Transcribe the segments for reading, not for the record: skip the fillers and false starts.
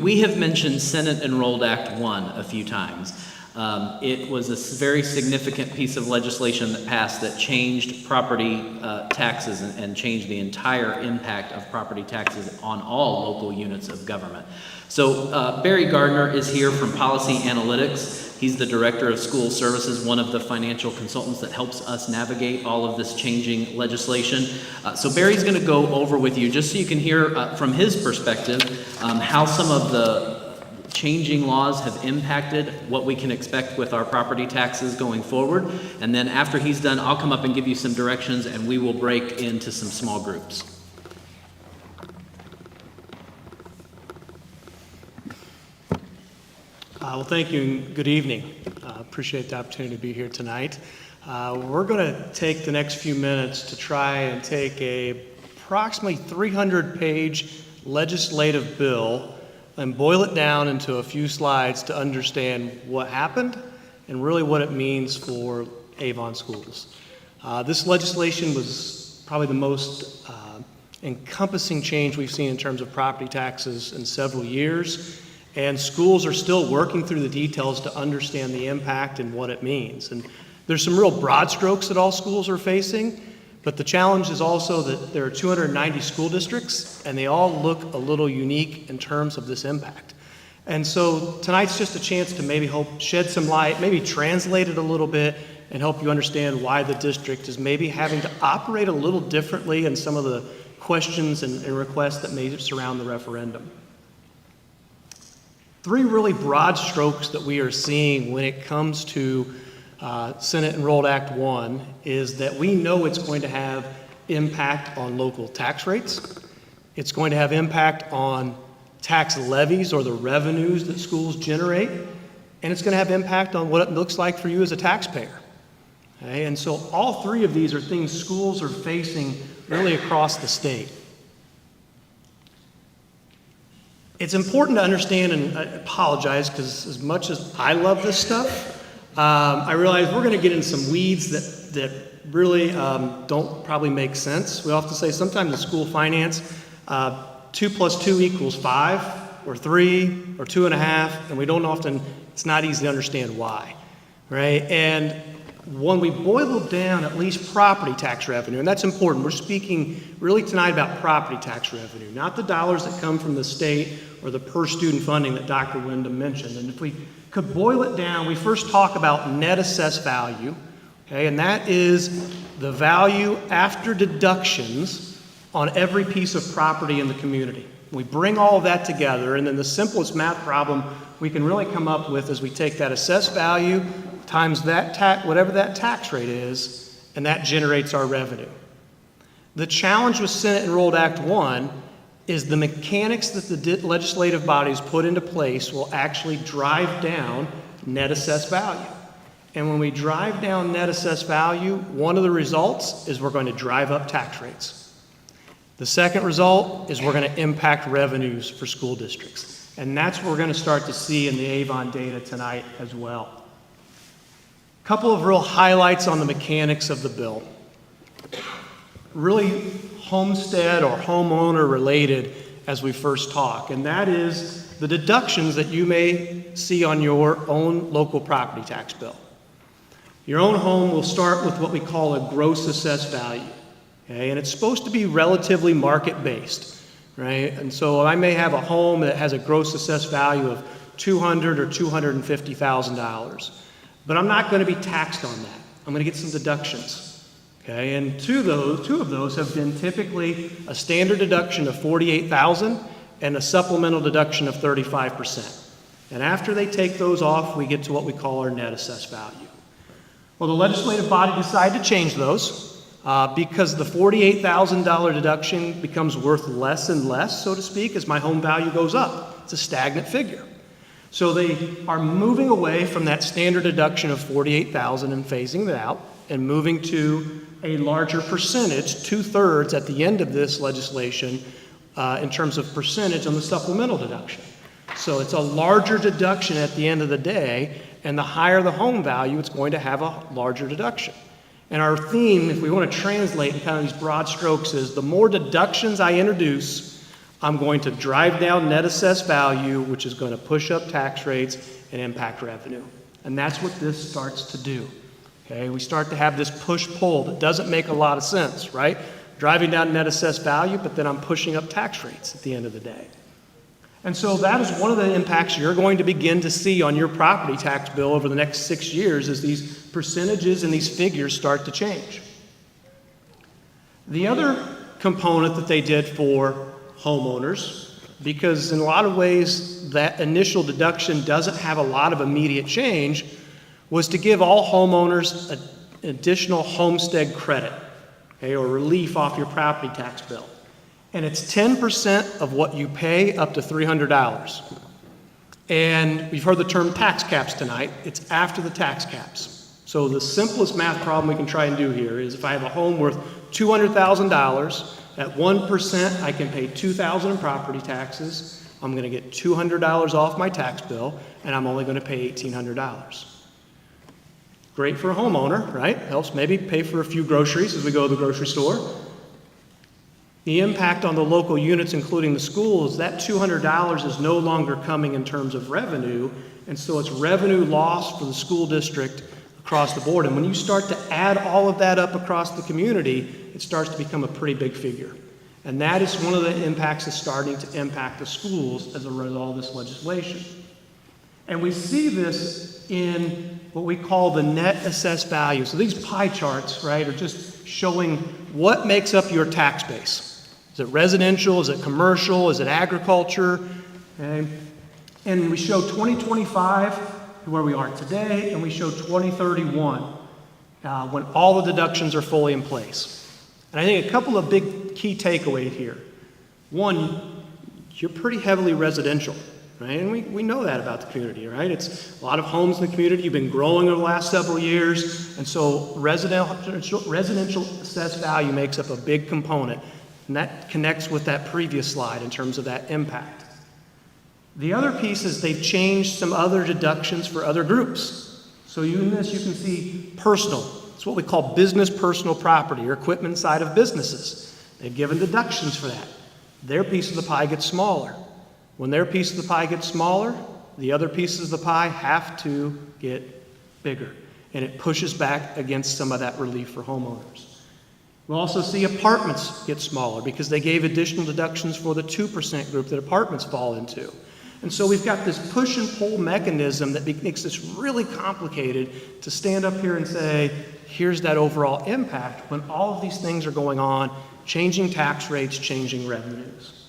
We have mentioned Senate Enrolled Act 1 a few times. It was a very significant piece of legislation that passed that changed property taxes and changed the entire impact of property taxes on all local units of government. So Barry Gardner is here from Policy Analytics. He's the Director of School Services, one of the financial consultants that helps us navigate all of this changing legislation. So Barry's going to go over with you, just so you can hear from his perspective, how some of the changing laws have impacted what we can expect with our property taxes going forward. And then after he's done, I'll come up and give you some directions, and we will break into some small groups. Well, thank you and good evening. Appreciate the opportunity to be here tonight. We're going to take the next few minutes to try and take a approximately 300-page legislative bill and boil it down into a few slides to understand what happened and really what it means for Avon schools. This legislation was probably the most encompassing change we've seen in terms of property taxes in several years. And schools are still working through the details to understand the impact and what it means. And there's some real broad strokes that all schools are facing, but the challenge is also that there are 290 school districts, and they all look a little unique in terms of this impact. And so tonight's just a chance to maybe help shed some light, maybe translate it a little bit, and help you understand why the district is maybe having to operate a little differently in some of the questions and requests that may surround the referendum. Three really broad strokes that we are seeing when it comes to Senate Enrolled Act 1 is that we know it's going to have impact on local tax rates. It's going to have impact on tax levies or the revenues that schools generate. And it's going to have impact on what it looks like for you as a taxpayer. Okay? And so all three of these are things schools are facing really across the state. It's important to understand, and I apologize because as much as I love this stuff, I realize we're going to get in some weeds that really don't probably make sense. We often say sometimes in school finance, 2 + 2 = 5 or 3 or 2.5, and we don't often, it's not easy to understand why, right? And when we boil down at least property tax revenue, and that's important, we're speaking really tonight about property tax revenue, not the dollars that come from the state or the per student funding that Dr. Wyndham mentioned. And if we could boil it down, we first talk about net assessed value, okay, and that is the value after deductions on every piece of property in the community. We bring all of that together, and then the simplest math problem we can really come up with is we take that assessed value times that whatever that tax rate is, and that generates our revenue. The challenge with Senate Enrolled Act 1 is the mechanics that the legislative bodies put into place will actually drive down net assessed value. And when we drive down net assessed value, one of the results is we're going to drive up tax rates. The second result is we're going to impact revenues for school districts. And that's what we're going to start to see in the Avon data tonight as well. A couple of real highlights on the mechanics of the bill. Really homestead or homeowner related as we first talk, and that is the deductions that you may see on your own local property tax bill. Your own home will start with what we call a gross assessed value, okay? And it's supposed to be relatively market-based, right? And so I may have a home that has a gross assessed value of $200,000 or $250,000, but I'm not going to be taxed on that. I'm going to get some deductions. Okay, and two of those have been typically a standard deduction of $48,000 and a supplemental deduction of 35%. And after they take those off, we get to what we call our net assessed value. Well, the legislative body decided to change those because the $48,000 deduction becomes worth less and less, so to speak, as my home value goes up. It's a stagnant figure. So they are moving away from that standard deduction of $48,000 and phasing it out and moving to a larger percentage, 2/3 at the end of this legislation in terms of percentage on the supplemental deduction. So it's a larger deduction at the end of the day, and the higher the home value, it's going to have a larger deduction. And our theme, if we want to translate in kind of these broad strokes, is the more deductions I introduce, I'm going to drive down net assessed value, which is going to push up tax rates and impact revenue. And that's what this starts to do. Okay, we start to have this push-pull that doesn't make a lot of sense, right? Driving down net assessed value, but then I'm pushing up tax rates at the end of the day. And so that is one of the impacts you're going to begin to see on your property tax bill over the next 6 years as these percentages and these figures start to change. The other component that they did for homeowners, because in a lot of ways that initial deduction doesn't have a lot of immediate change, was to give all homeowners an additional homestead credit, okay, or relief off your property tax bill. And it's 10% of what you pay up to $300. And we've heard the term tax caps tonight. It's after the tax caps. So the simplest math problem we can try and do here is if I have a home worth $200,000, at 1% I can pay $2,000 in property taxes. I'm going to get $200 off my tax bill, and I'm only going to pay $1,800. Great for a homeowner, right? Helps maybe pay for a few groceries as we go to the grocery store. The impact on the local units, including the schools, that $200 is no longer coming in terms of revenue, and so it's revenue loss for the school district across the board. And when you start to add all of that up across the community, it starts to become a pretty big figure. And that is one of the impacts that's starting to impact the schools as a result of this legislation. And we see this in what we call the net assessed value. So these pie charts, right, are just showing what makes up your tax base. Is it residential? Is it commercial? Is it agriculture? Okay. And we show 2025, where we are today, and we show 2031, when all the deductions are fully in place. And I think a couple of big key takeaways here. One, you're pretty heavily residential, right? And we know that about the community, right? It's a lot of homes in the community. You've been growing over the last several years, and so residential assessed value makes up a big component, and that connects with that previous slide in terms of that impact. The other piece is they've changed some other deductions for other groups. So in this you can see personal. It's what we call business personal property or equipment side of businesses. They've given deductions for that. Their piece of the pie gets smaller. When their piece of the pie gets smaller, the other pieces of the pie have to get bigger. And it pushes back against some of that relief for homeowners. We'll also see apartments get smaller because they gave additional deductions for the 2% group that apartments fall into. And so we've got this push and pull mechanism that makes this really complicated to stand up here and say, here's that overall impact when all of these things are going on, changing tax rates, changing revenues.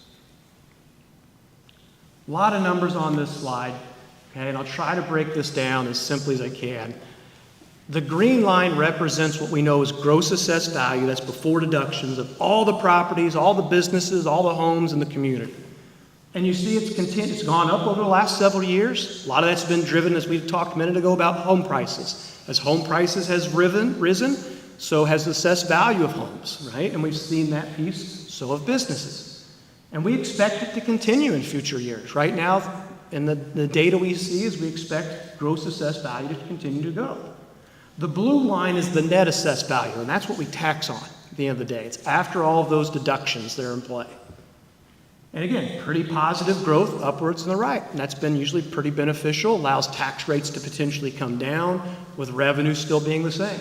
A lot of numbers on this slide, okay, and I'll try to break this down as simply as I can. The green line represents what we know as gross assessed value, that's before deductions, of all the properties, all the businesses, all the homes in the community. And you see it's gone up over the last several years. A lot of that's been driven, as we talked a minute ago, about home prices. As home prices has risen, so has the assessed value of homes, right? And we've seen that piece, so have businesses. And we expect it to continue in future years. Right now, in the data we see is we expect gross assessed value to continue to go. The blue line is the net assessed value, and that's what we tax on at the end of the day. It's after all of those deductions that are in play. And again, pretty positive growth upwards and the right. And that's been usually pretty beneficial, allows tax rates to potentially come down with revenue still being the same.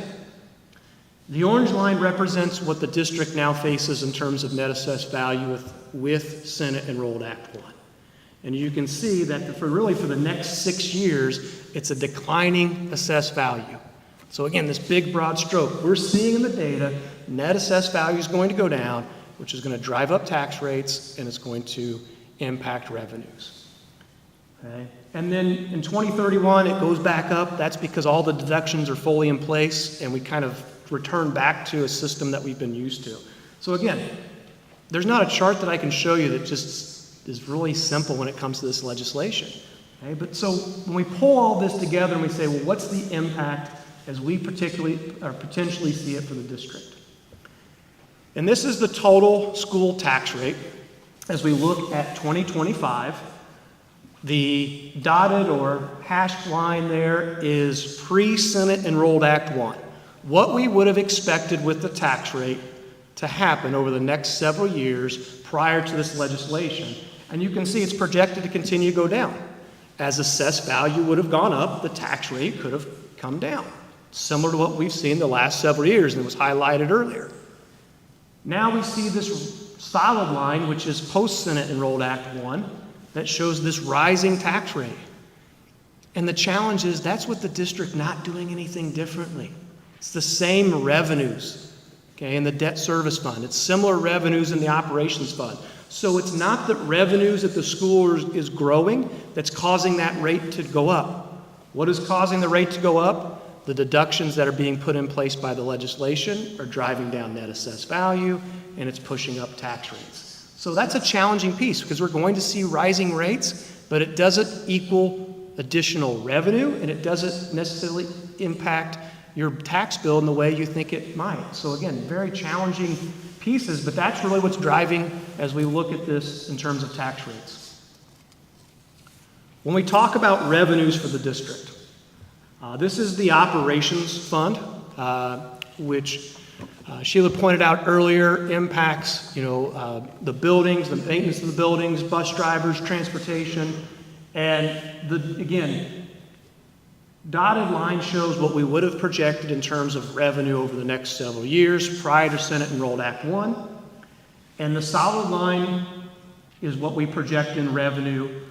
The orange line represents what the district now faces in terms of net assessed value with Senate Enrolled Act 1. And you can see that for the next 6 years, it's a declining assessed value. So again, this big broad stroke, we're seeing in the data, net assessed value is going to go down, which is going to drive up tax rates, and it's going to impact revenues. Okay? And then in 2031, it goes back up. That's because all the deductions are fully in place, and we kind of return back to a system that we've been used to. So again, there's not a chart that I can show you that just is really simple when it comes to this legislation. Okay? But so when we pull all this together and we say, well, what's the impact as we potentially see it for the district? And this is the total school tax rate as we look at 2025. The dotted or hashed line there is pre-Senate Enrolled Act 1. What we would have expected with the tax rate to happen over the next several years prior to this legislation. And you can see it's projected to continue to go down. As assessed value would have gone up, the tax rate could have come down, similar to what we've seen the last several years, and it was highlighted earlier. Now we see this solid line, which is post-Senate Enrolled Act 1, that shows this rising tax rate. And the challenge is that's with the district not doing anything differently. It's the same revenues, okay, in the debt service fund. It's similar revenues in the operations fund. So it's not that revenues at the school is growing that's causing that rate to go up. What is causing the rate to go up? The deductions that are being put in place by the legislation are driving down net assessed value, and it's pushing up tax rates. So that's a challenging piece because we're going to see rising rates, but it doesn't equal additional revenue, and it doesn't necessarily impact your tax bill in the way you think it might. So again, very challenging pieces, but that's really what's driving as we look at this in terms of tax rates. When we talk about revenues for the district, this is the operations fund, which Sheila pointed out earlier impacts, the buildings, the maintenance of the buildings, bus drivers, transportation, and again, dotted line shows what we would have projected in terms of revenue over the next several years prior to Senate Enrolled Act 1. And the solid line is what we project in revenue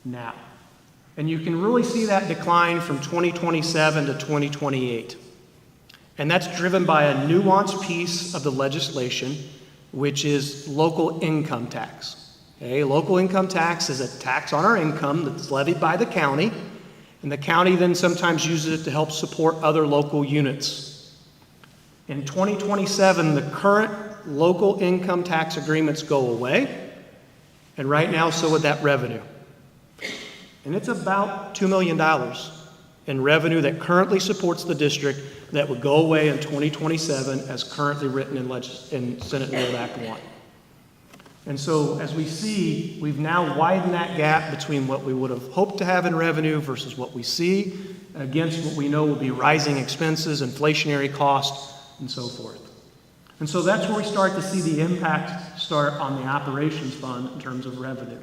now. And you can really see that decline from 2027 to 2028. And that's driven by a nuanced piece of the legislation, which is local income tax. Okay, local income tax is a tax on our income that's levied by the county. And the county then sometimes uses it to help support other local units. In 2027, the current local income tax agreements go away, and right now, so would that revenue. And it's about $2 million in revenue that currently supports the district that would go away in 2027 as currently written in Senate Enrolled Act 1. And so, as we see, we've now widened that gap between what we would have hoped to have in revenue versus what we see against what we know will be rising expenses, inflationary costs, and so forth. And so that's where we start to see the impact start on the operations fund in terms of revenue.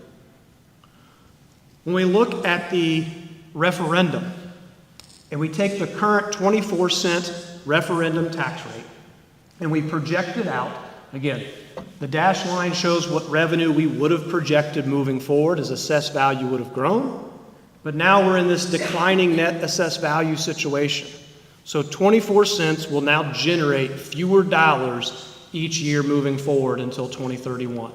When we look at the referendum, and we take the current 24-cent referendum tax rate, and we project it out, again, the dashed line shows what revenue we would have projected moving forward as assessed value would have grown. But now we're in this declining net assessed value situation. So 24 cents will now generate fewer dollars each year moving forward until 2031.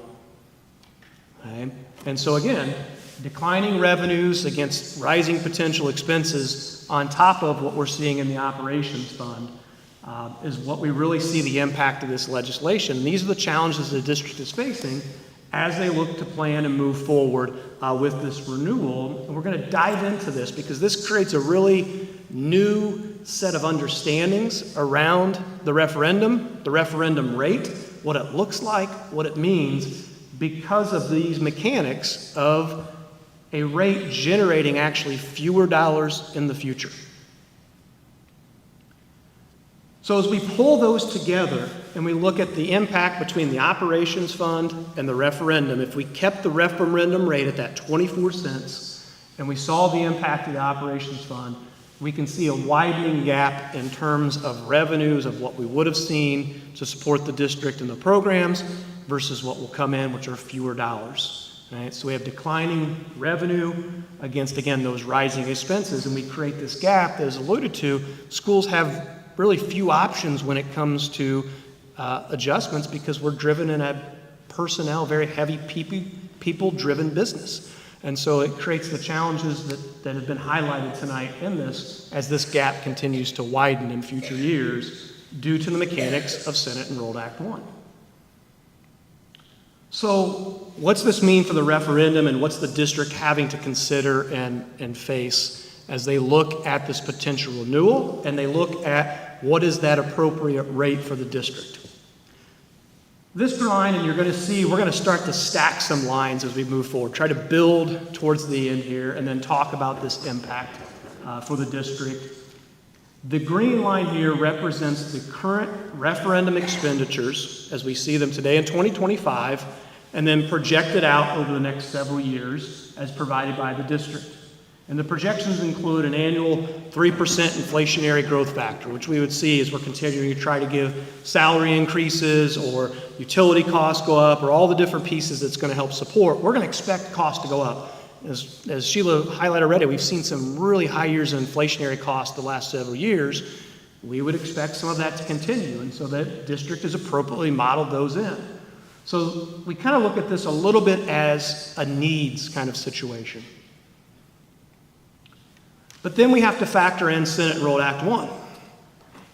Okay? And so again, declining revenues against rising potential expenses on top of what we're seeing in the operations fund is what we really see the impact of this legislation. And these are the challenges the district is facing as they look to plan and move forward with this renewal. And we're going to dive into this because this creates a really new set of understandings around the referendum rate, what it looks like, what it means, because of these mechanics of a rate generating actually fewer dollars in the future. So as we pull those together and we look at the impact between the operations fund and the referendum, if we kept the referendum rate at that 24 cents and we saw the impact of the operations fund, we can see a widening gap in terms of revenues of what we would have seen to support the district and the programs versus what will come in, which are fewer dollars. Right? So we have declining revenue against, again, those rising expenses, and we create this gap that is alluded to. Schools have really few options when it comes to adjustments because we're driven in a personnel, very heavy people-driven business. And so it creates the challenges that have been highlighted tonight in this as this gap continues to widen in future years due to the mechanics of Senate Enrolled Act 1. So what's this mean for the referendum, and what's the district having to consider and face as they look at this potential renewal and they look at what is that appropriate rate for the district? This line, and you're going to see, we're going to start to stack some lines as we move forward, try to build towards the end here, and then talk about this impact for the district. The green line here represents the current referendum expenditures as we see them today in 2025, and then projected out over the next several years as provided by the district. And the projections include an annual 3% inflationary growth factor, which we would see as we're continuing to try to give salary increases or utility costs go up or all the different pieces that's going to help support. We're going to expect costs to go up. As Sheila highlighted already, we've seen some really high years of inflationary costs the last several years. We would expect some of that to continue, and so that district has appropriately modeled those in. So we kind of look at this a little bit as a needs kind of situation. But then we have to factor in Senate Enrolled Act 1.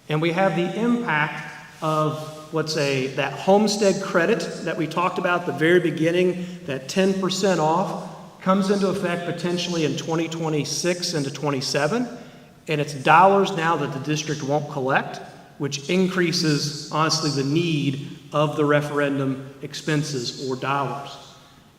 And we have the impact of that homestead credit that we talked about at the very beginning, that 10% off, comes into effect potentially in 2026 into 27. And it's dollars now that the district won't collect, which increases, honestly, the need of the referendum expenses or dollars.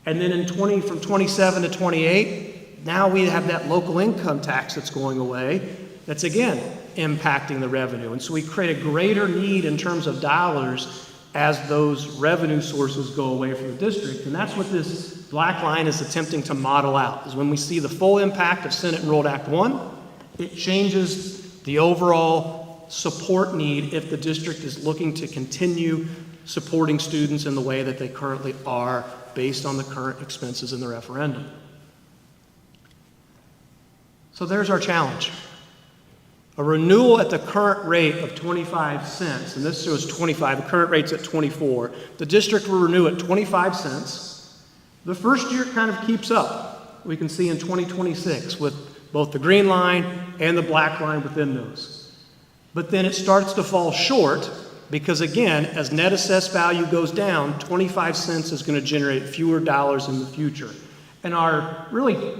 And then from 27 to 28, now we have that local income tax that's going away. That's, again, impacting the revenue. And so we create a greater need in terms of dollars as those revenue sources go away from the district. And that's what this black line is attempting to model out, is when we see the full impact of Senate Enrolled Act 1, it changes the overall support need if the district is looking to continue supporting students in the way that they currently are based on the current expenses in the referendum. So there's our challenge. A renewal at the current rate of 25 cents, and this shows 25, the current rate's at 24. The district will renew at 25 cents. The first year kind of keeps up. We can see in 2026 with both the green line and the black line within those. But then it starts to fall short because, again, as net assessed value goes down, 25 cents is going to generate fewer dollars in the future. And our really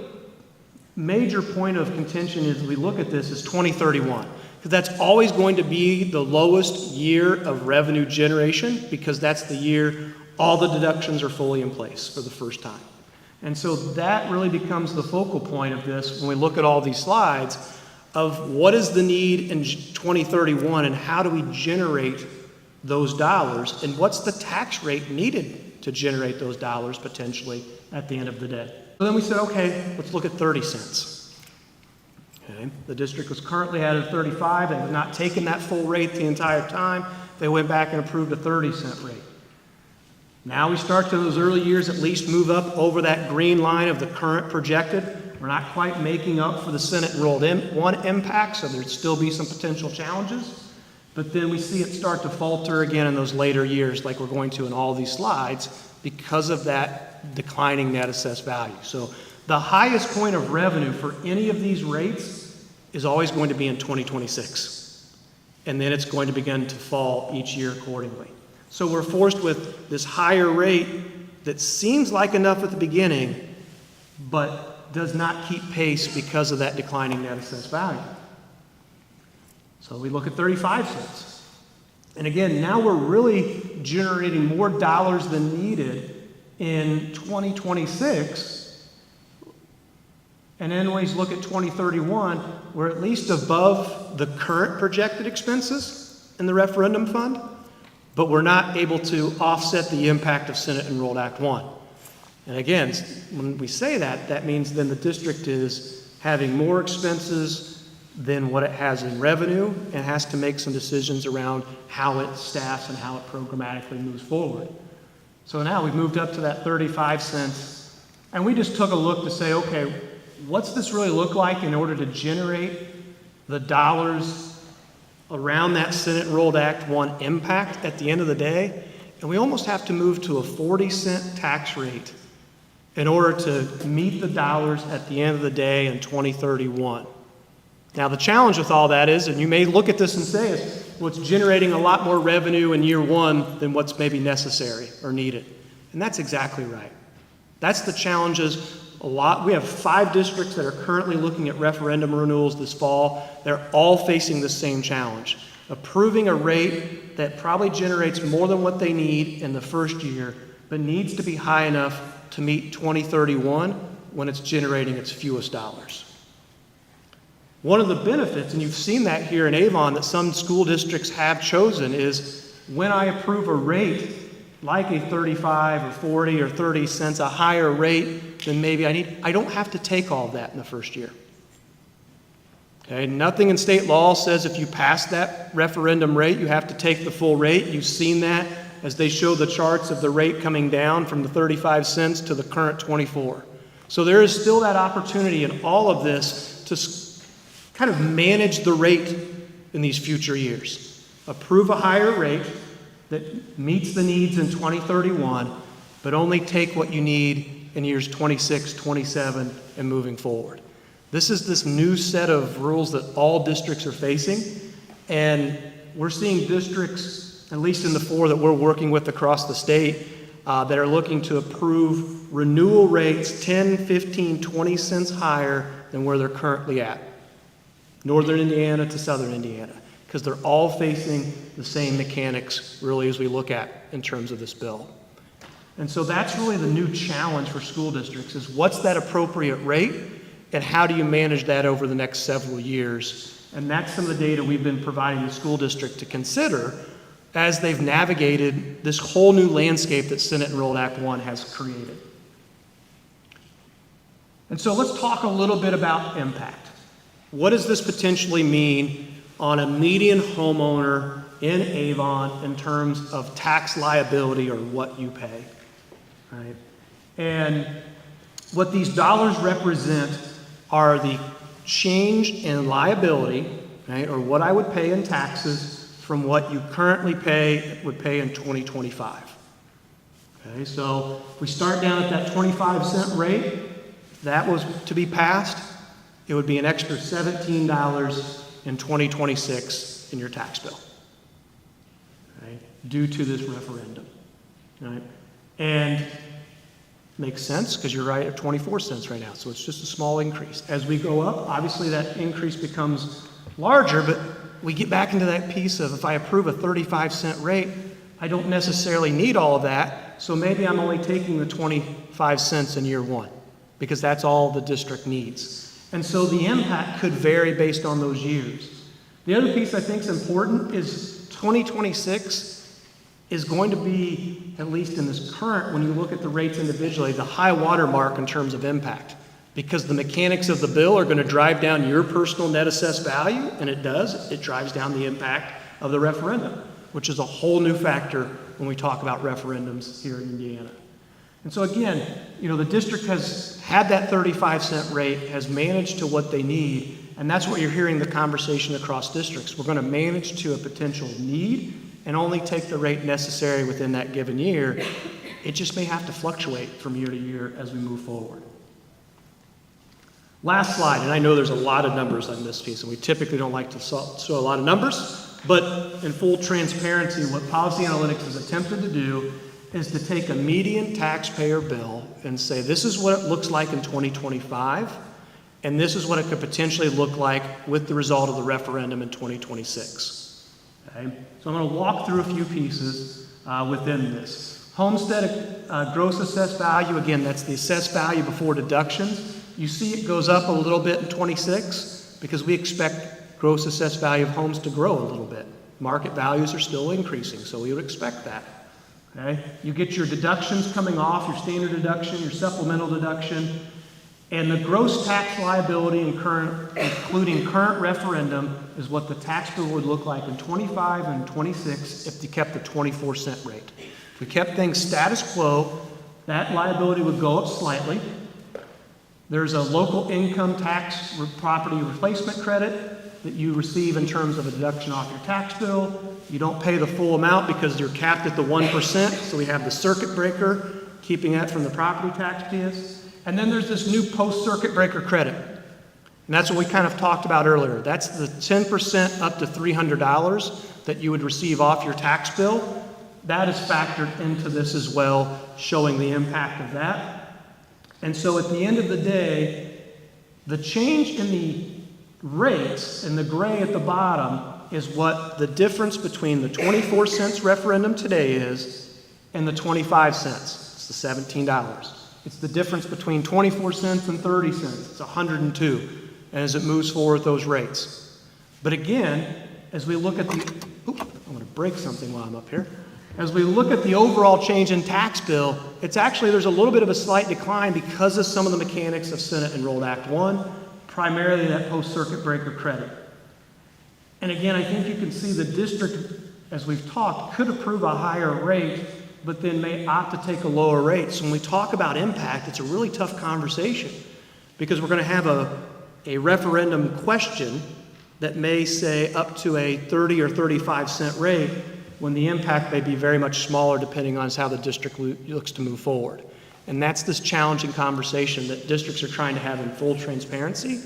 major point of contention as we look at this is 2031, because that's always going to be the lowest year of revenue generation, because that's the year all the deductions are fully in place for the first time. And so that really becomes the focal point of this when we look at all these slides of what is the need in 2031 and how do we generate those dollars, and what's the tax rate needed to generate those dollars potentially at the end of the day. So then we said, okay, let's look at 30 cents. Okay. The district was currently at a 35. They had not taken that full rate the entire time. They went back and approved a 30-cent rate. Now we start to those early years at least move up over that green line of the current projected. We're not quite making up for the Senate Enrolled 1 impact, so there'd still be some potential challenges. But then we see it start to falter again in those later years, like we're going to in all these slides, because of that declining net assessed value. So the highest point of revenue for any of these rates is always going to be in 2026. And then it's going to begin to fall each year accordingly. So we're forced with this higher rate that seems like enough at the beginning, but does not keep pace because of that declining net assessed value. So we look at 35 cents. And again, now we're really generating more dollars than needed in 2026. And then when we look at 2031, we're at least above the current projected expenses in the referendum fund, but we're not able to offset the impact of Senate Enrolled Act 1. And again, when we say that, that means then the district is having more expenses than what it has in revenue, and has to make some decisions around how it staffs and how it programmatically moves forward. So now we've moved up to that 35 cents, and we just took a look to say, okay, what's this really look like in order to generate the dollars around that Senate Enrolled Act 1 impact at the end of the day? And we almost have to move to a 40-cent tax rate in order to meet the dollars at the end of the day in 2031. Now, the challenge with all that is, and you may look at this and say, well, it's generating a lot more revenue in year one than what's maybe necessary or needed. And that's exactly right. That's the challenges a lot. We have 5 districts that are currently looking at referendum renewals this fall. They're all facing the same challenge. Approving a rate that probably generates more than what they need in the first year, but needs to be high enough to meet 2031 when it's generating its fewest dollars. One of the benefits, and you've seen that here in Avon, that some school districts have chosen, is when I approve a rate like a 35 or 40 or 30 cents, a higher rate than maybe I don't have to take all of that in the first year. Okay, nothing in state law says if you pass that referendum rate, you have to take the full rate. You've seen that as they show the charts of the rate coming down from the 35 cents to the current 24. So there is still that opportunity in all of this to kind of manage the rate in these future years. Approve a higher rate that meets the needs in 2031, but only take what you need in years 26, 27, and moving forward. This is this new set of rules that all districts are facing, and we're seeing districts, at least in the 4 that we're working with across the state, that are looking to approve renewal rates 10, 15, 20 cents higher than where they're currently at. Northern Indiana to Southern Indiana, because they're all facing the same mechanics really as we look at in terms of this bill. And so that's really the new challenge for school districts is what's that appropriate rate and how do you manage that over the next several years? And that's some of the data we've been providing the school district to consider as they've navigated this whole new landscape that Senate Enrolled Act 1 has created. And so let's talk a little bit about impact. What does this potentially mean on a median homeowner in Avon in terms of tax liability or what you pay, right? And what these dollars represent are the change in liability, right, or what I would pay in taxes from what you currently would pay in 2025. Okay, so if we start down at that 25-cent rate, if that was to be passed, it would be an extra $17 in 2026 in your tax bill, right, due to this referendum, right? And makes sense because you're right at 24 cents right now, so it's just a small increase. As we go up, obviously that increase becomes larger, but we get back into that piece of if I approve a 35-cent rate, I don't necessarily need all of that, so maybe I'm only taking the 25 cents in year 1 because that's all the district needs. And so the impact could vary based on those years. The other piece I think is important is 2026 is going to be, at least in this current, when you look at the rates individually, the high water mark in terms of impact. Because the mechanics of the bill are going to drive down your personal net assessed value, and it does. It drives down the impact of the referendum, which is a whole new factor when we talk about referendums here in Indiana. And so again, the district has had that 35-cent rate, has managed to what they need, and that's what you're hearing the conversation across districts. We're going to manage to a potential need and only take the rate necessary within that given year. It just may have to fluctuate from year to year as we move forward. Last slide, and I know there's a lot of numbers on this piece, and we typically don't like to show a lot of numbers, but in full transparency, what Policy Analytics has attempted to do is to take a median taxpayer bill and say, this is what it looks like in 2025, and this is what it could potentially look like with the result of the referendum in 2026. Okay? So I'm going to walk through a few pieces within this. Homestead gross assessed value, again, that's the assessed value before deductions. You see it goes up a little bit in 26 because we expect gross assessed value of homes to grow a little bit. Market values are still increasing, so we would expect that. Okay? You get your deductions coming off, your standard deduction, your supplemental deduction, and the gross tax liability including current referendum is what the tax bill would look like in 25 and 26 if they kept the 24-cent rate. If we kept things status quo, that liability would go up slightly. There's a local income tax property replacement credit that you receive in terms of a deduction off your tax bill. You don't pay the full amount because you're capped at the 1%, so we have the circuit breaker, keeping that from the property tax piece. And then there's this new post-circuit breaker credit. And that's what we kind of talked about earlier. That's the 10% up to $300 that you would receive off your tax bill. That is factored into this as well, showing the impact of that. And so at the end of the day, the change in the rates in the gray at the bottom is what the difference between the 24 cents referendum today is and the 25 cents. It's the $17. It's the difference between 24 cents and 30 cents. It's 102. and as it moves forward those rates. But again, as we look at the, I'm going to break something while I'm up here. As we look at the overall change in tax bill, it's actually, there's a little bit of a slight decline because of some of the mechanics of Senate Enrolled Act 1, primarily that post-circuit breaker credit. And again, I think you can see the district, as we've talked, could approve a higher rate, but then may opt to take a lower rate. So when we talk about impact, it's a really tough conversation because we're going to have a referendum question that may say up to a 30 or 35 cent rate when the impact may be very much smaller depending on how the district looks to move forward. And that's this challenging conversation that districts are trying to have in full transparency,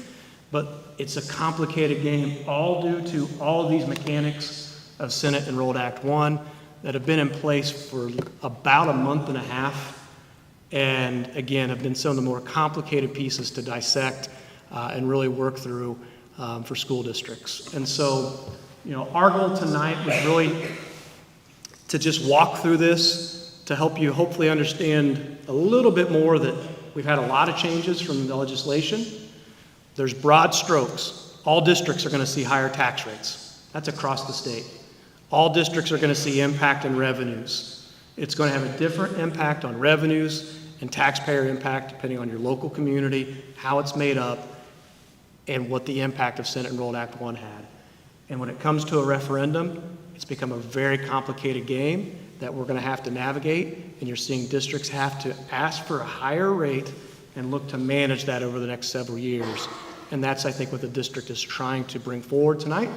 but it's a complicated game all due to all of these mechanics of Senate Enrolled Act 1 that have been in place for about a month and a half, and again, have been some of the more complicated pieces to dissect and really work through for school districts. And so, our goal tonight was really to just walk through this to help you hopefully understand a little bit more that we've had a lot of changes from the legislation. There's broad strokes. All districts are going to see higher tax rates. That's across the state. All districts are going to see impact in revenues. It's going to have a different impact on revenues and taxpayer impact depending on your local community, how it's made up, and what the impact of Senate Enrolled Act 1 had. And when it comes to a referendum, it's become a very complicated game that we're going to have to navigate, and you're seeing districts have to ask for a higher rate and look to manage that over the next several years. And that's, I think, what the district is trying to bring forward tonight.